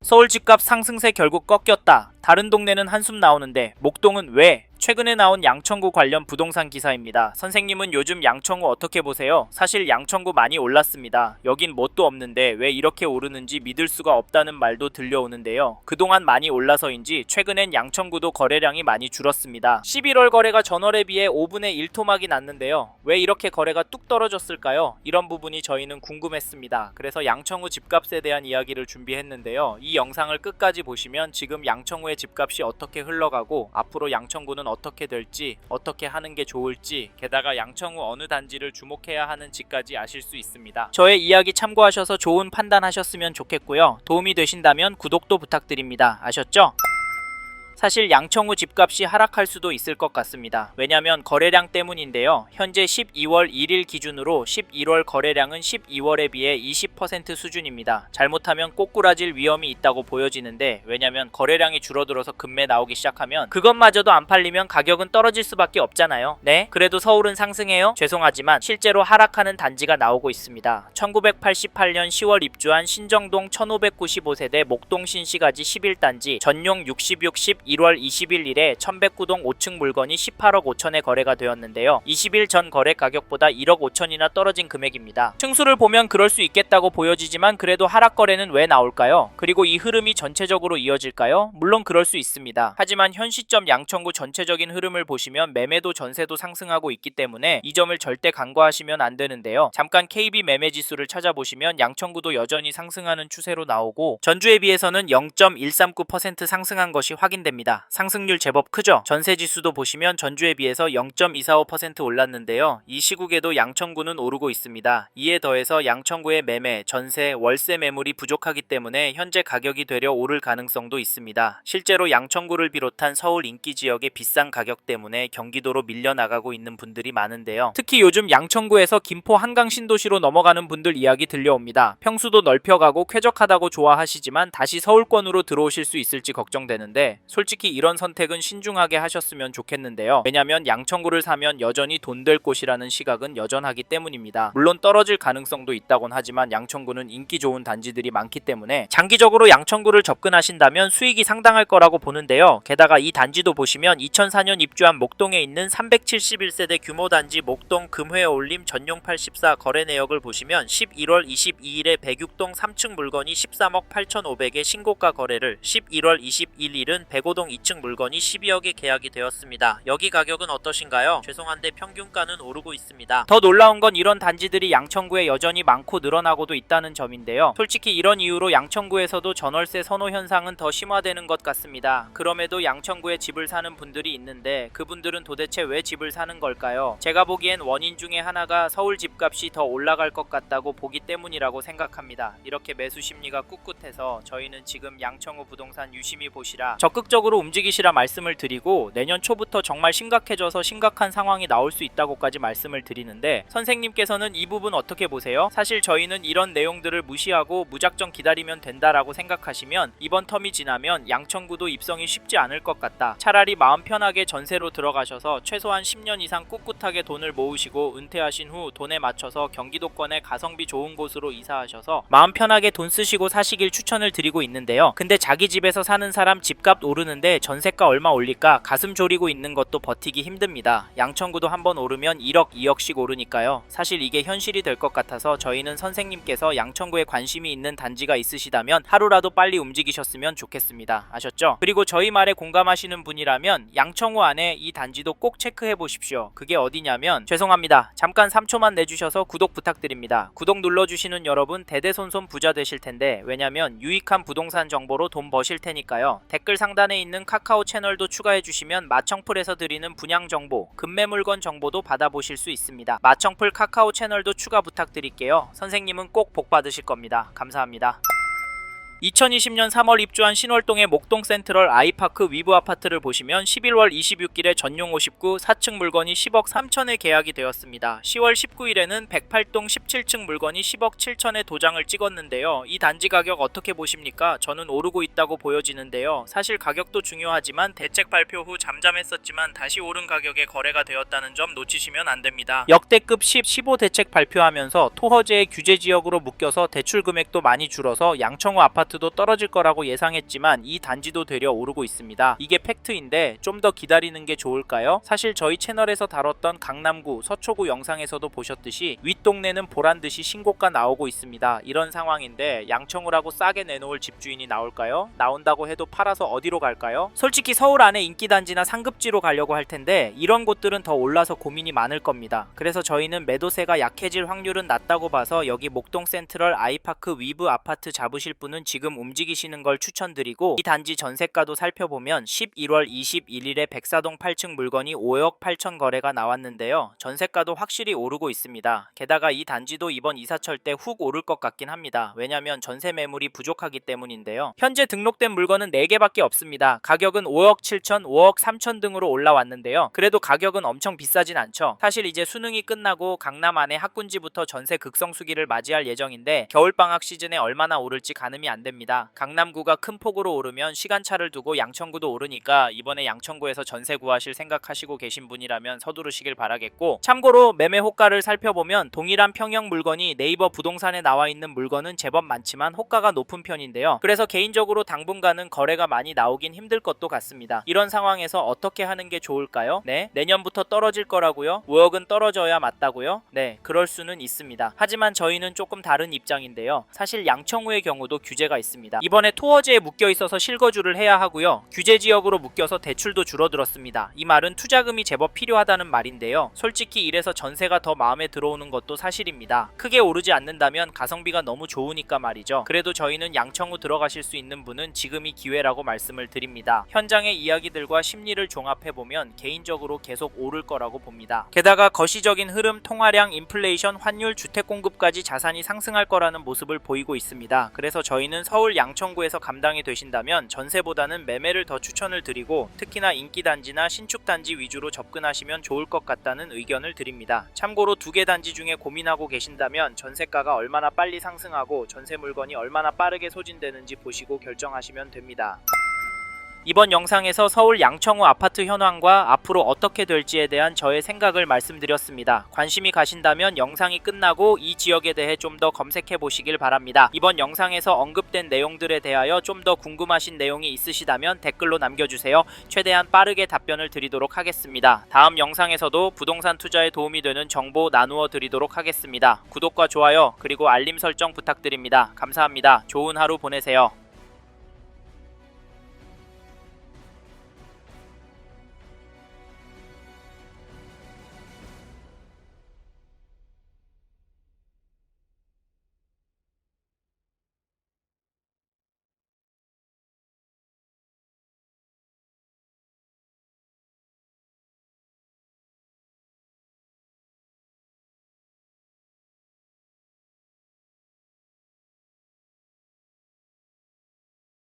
서울 집값 상승세 결국 꺾였다. 다른 동네는 한숨 나오는데 목동은 왜? 최근에 나온 양천구 관련 부동산 기사입니다. 선생님은 요즘 양천구 어떻게 보세요? 사실 양천구 많이 올랐습니다. 여긴 뭣도 없는데 왜 이렇게 오르는지 믿을 수가 없다는 말도 들려오는데요. 그동안 많이 올라서인지 최근엔 양천구도 거래량이 많이 줄었습니다. 11월 거래가 전월에 비해 5분의 1 토막이 났는데요. 왜 이렇게 거래가 뚝 떨어졌을까요? 이런 부분이 저희는 궁금했습니다. 그래서 양천구 집값에 대한 이야기를 준비했는데요. 이 영상을 끝까지 보시면 지금 양천구의 집값이 어떻게 흘러가고 앞으로 양천구는 어떻게 될지, 어떻게 하는 게 좋을지, 게다가 양천구 어느 단지를 주목해야 하는지까지 아실 수 있습니다. 저의 이야기 참고하셔서 좋은 판단하셨으면 좋겠고요. 도움이 되신다면 구독도 부탁드립니다. 아셨죠? 사실 양천구 집값이 하락할 수도 있을 것 같습니다. 왜냐면 거래량 때문인데요. 현재 12월 1일 기준으로 11월 거래량은 12월에 비해 20% 수준입니다. 잘못하면 꼬꾸라질 위험이 있다고 보여지는데, 왜냐면 거래량이 줄어들어서 급매 나오기 시작하면 그것마저도 안 팔리면 가격은 떨어질 수밖에 없잖아요. 네? 그래도 서울은 상승해요? 죄송하지만 실제로 하락하는 단지가 나오고 있습니다. 1988년 10월 입주한 신정동 1595세대 목동 신시가지 11단지 전용 60/60 1월 21일에 1109동 5층 물건이 18억 5천에 거래가 되었는데요. 20일 전 거래 가격보다 1억 5천이나 떨어진 금액입니다. 층수를 보면 그럴 수 있겠다고 보여지지만 그래도 하락 거래는 왜 나올까요? 그리고 이 흐름이 전체적으로 이어질까요? 물론 그럴 수 있습니다. 하지만 현 시점 양천구 전체적인 흐름을 보시면 매매도 전세도 상승하고 있기 때문에 이 점을 절대 간과하시면 안 되는데요. 잠깐 KB 매매 지수를 찾아보시면 양천구도 여전히 상승하는 추세로 나오고 전주에 비해서는 0.139% 상승한 것이 확인됩니다. 상승률 제법 크죠? 전세 지수도 보시면 전주에 비해서 0.245% 올랐는데요. 이 시국에도 양천구는 오르고 있습니다. 이에 더해서 양천구의 매매, 전세, 월세 매물이 부족하기 때문에 현재 가격이 되려 오를 가능성도 있습니다. 실제로 양천구를 비롯한 서울 인기 지역의 비싼 가격 때문에 경기도로 밀려나가고 있는 분들이 많은데요. 특히 요즘 양천구에서 김포 한강 신도시로 넘어가는 분들 이야기 들려옵니다. 평수도 넓혀가고 쾌적하다고 좋아하시지만 다시 서울권으로 들어오실 수 있을지 걱정되는데, 솔직히 이런 선택은 신중하게 하셨으면 좋겠는데요. 왜냐면 양천구를 사면 여전히 돈 될 곳이라는 시각은 여전하기 때문입니다. 물론 떨어질 가능성도 있다곤 하지만 양천구는 인기 좋은 단지들이 많기 때문에 장기적으로 양천구를 접근하신다면 수익이 상당할 거라고 보는데요. 게다가 이 단지도 보시면 2004년 입주한 목동에 있는 371세대 규모 단지 목동 금회올림 전용 84 거래 내역을 보시면 11월 22일에 106동 3층 물건이 13억 8,500에 신고가 거래를, 11월 21일은 105동 2층 물건이 12억에 계약이 되었습니다. 여기 가격은 어떠신가요? 죄송한데 평균가는 오르고 있습니다. 더 놀라운 건 이런 단지들이 양천구에 여전히 많고 늘어나고도 있다는 점인데요. 솔직히 이런 이유로 양천구에서도 전월세 선호 현상은 더 심화되는 것 같습니다. 그럼에도 양천구에 집을 사는 분들이 있는데 그분들은 도대체 왜 집을 사는 걸까요? 제가 보기엔 원인 중에 하나가 서울 집값이 더 올라갈 것 같다고 보기 때문이라고 생각합니다. 이렇게 매수 심리가 꿋꿋해서 저희는 지금 양천구 부동산 유심히 보시라, 적극적으로 움직이시라 말씀을 드리고, 내년 초부터 정말 심각해져서 심각한 상황이 나올 수 있다고까지 말씀을 드리는데, 선생님께서는 이 부분 어떻게 보세요? 사실 저희는 이런 내용들을 무시하고 무작정 기다리면 된다라고 생각하시면 이번 텀이 지나면 양천구도 입성이 쉽지 않을 것 같다. 차라리 마음 편하게 전세로 들어가셔서 최소한 10년 이상 꿋꿋하게 돈을 모으시고 은퇴하신 후 돈에 맞춰서 경기도권의 가성비 좋은 곳으로 이사하셔서 마음 편하게 돈 쓰시고 사시길 추천을 드리고 있는데요. 근데 자기 집에서 사는 사람 집값 오르는데 전세가 얼마 올릴까 가슴 졸이고 있는 것도 버티기 힘듭니다. 양천구도 한번 오르면 1억 2억씩 오르니까요. 사실 이게 현실이 될 것 같아서 저희는 선생님께서 양천구에 관심이 있는 단지가 있으시다면 하루라도 빨리 움직이셨으면 좋겠습니다. 아셨죠? 그리고 저희 말에 공감하시는 분이라면 양천구 안에 이 단지도 꼭 체크해 보십시오. 그게 어디냐면, 죄송합니다. 잠깐 3초만 내주셔서 구독 부탁드립니다. 구독 눌러주시는 여러분 대대손손 부자 되실 텐데, 왜냐면 유익한 부동산 정보로 돈 버실 테니까요. 댓글 상단에 있는 카카오 채널도 추가해 주시면 마청풀에서 드리는 분양 정보, 급매 물건 정보도 받아보실 수 있습니다. 마청풀 카카오 채널도 추가 부탁드릴게요. 선생님은 꼭 복 받으실 겁니다. 감사합니다. 2020년 3월 입주한 신월동의 목동 센트럴 아이파크 위브 아파트를 보시면 11월 26일에 전용 59 4층 물건이 10억 3천에 계약이 되었습니다. 10월 19일에는 108동 17층 물건이 10억 7천에 도장을 찍었는데요. 이 단지 가격 어떻게 보십니까? 저는 오르고 있다고 보여지는데요. 사실 가격도 중요하지만 대책 발표 후 잠잠했었지만 다시 오른 가격에 거래가 되었다는 점 놓치시면 안됩니다. 역대급 10, 15 대책 발표하면서 토허제의 규제 지역으로 묶여서 대출 금액도 많이 줄어서 양천구 아파트 아파트도 떨어질 거라고 예상했지만 이 단지도 되려 오르고 있습니다. 이게 팩트인데 좀 더 기다리는 게 좋을까요? 사실 저희 채널에서 다뤘던 강남구, 서초구 영상에서도 보셨듯이 윗동네는 보란듯이 신고가 나오고 있습니다. 이런 상황인데 양천구라고 싸게 내놓을 집주인이 나올까요? 나온다고 해도 팔아서 어디로 갈까요? 솔직히 서울 안에 인기단지나 상급지로 가려고 할 텐데 이런 곳들은 더 올라서 고민이 많을 겁니다. 그래서 저희는 매도세가 약해질 확률은 낮다고 봐서 여기 목동 센트럴 아이파크 위브 아파트 잡으실 분은 지금 움직이시는 걸 추천드리고, 이 단지 전세가도 살펴보면 11월 21일에 백사동 8층 물건이 5억 8천 거래가 나왔는데요. 전세가도 확실히 오르고 있습니다. 게다가 이 단지도 이번 이사철 때 훅 오를 것 같긴 합니다. 왜냐면 전세 매물이 부족하기 때문인데요. 현재 등록된 물건은 4개밖에 없습니다. 가격은 5억 7천, 5억 3천 등으로 올라왔는데요. 그래도 가격은 엄청 비싸진 않죠. 사실 이제 수능이 끝나고 강남 안에 학군지부터 전세 극성수기를 맞이할 예정인데 겨울방학 시즌에 얼마나 오를지 가늠이 안 됩니다. 강남구가 큰 폭으로 오르면 시간차를 두고 양천구도 오르니까 이번에 양천구에서 전세 구하실 생각하시고 계신 분이라면 서두르시길 바라겠고, 참고로 매매 호가를 살펴보면 동일한 평형 물건이 네이버 부동산에 나와 있는 물건은 제법 많지만 호가가 높은 편인데요. 그래서 개인적으로 당분간은 거래가 많이 나오긴 힘들 것도 같습니다. 이런 상황에서 어떻게 하는 게 좋을까요? 네, 내년부터 떨어질 거라고요? 5억은 떨어져야 맞다고요? 네, 그럴 수는 있습니다. 하지만 저희는 조금 다른 입장인데요. 사실 양천구의 경우도 규제가 있습니다. 이번에 토어제에 묶여 있어서 실거주를 해야 하고요. 규제 지역으로 묶여서 대출도 줄어들었습니다. 이 말은 투자금이 제법 필요하다는 말인데요. 솔직히 이래서 전세가 더 마음에 들어오는 것도 사실입니다. 크게 오르지 않는다면 가성비가 너무 좋으니까 말이죠. 그래도 저희는 양천구 들어가실 수 있는 분은 지금이 기회라고 말씀을 드립니다. 현장의 이야기들과 심리를 종합해보면 개인적으로 계속 오를 거라고 봅니다. 게다가 거시적인 흐름, 통화량, 인플레이션, 환율, 주택 공급까지 자산이 상승할 거라는 모습을 보이고 있습니다. 그래서 저희는 서울 양천구에서 감당이 되신다면 전세보다는 매매를 더 추천을 드리고, 특히나 인기단지나 신축단지 위주로 접근하시면 좋을 것 같다는 의견을 드립니다. 참고로 2개 단지 중에 고민하고 계신다면 전세가가 얼마나 빨리 상승하고 전세 물건이 얼마나 빠르게 소진되는지 보시고 결정하시면 됩니다. 이번 영상에서 서울 양천구 아파트 현황과 앞으로 어떻게 될지에 대한 저의 생각을 말씀드렸습니다. 관심이 가신다면 영상이 끝나고 이 지역에 대해 좀 더 검색해 보시길 바랍니다. 이번 영상에서 언급된 내용들에 대하여 좀 더 궁금하신 내용이 있으시다면 댓글로 남겨주세요. 최대한 빠르게 답변을 드리도록 하겠습니다. 다음 영상에서도 부동산 투자에 도움이 되는 정보 나누어 드리도록 하겠습니다. 구독과 좋아요 그리고 알림 설정 부탁드립니다. 감사합니다. 좋은 하루 보내세요.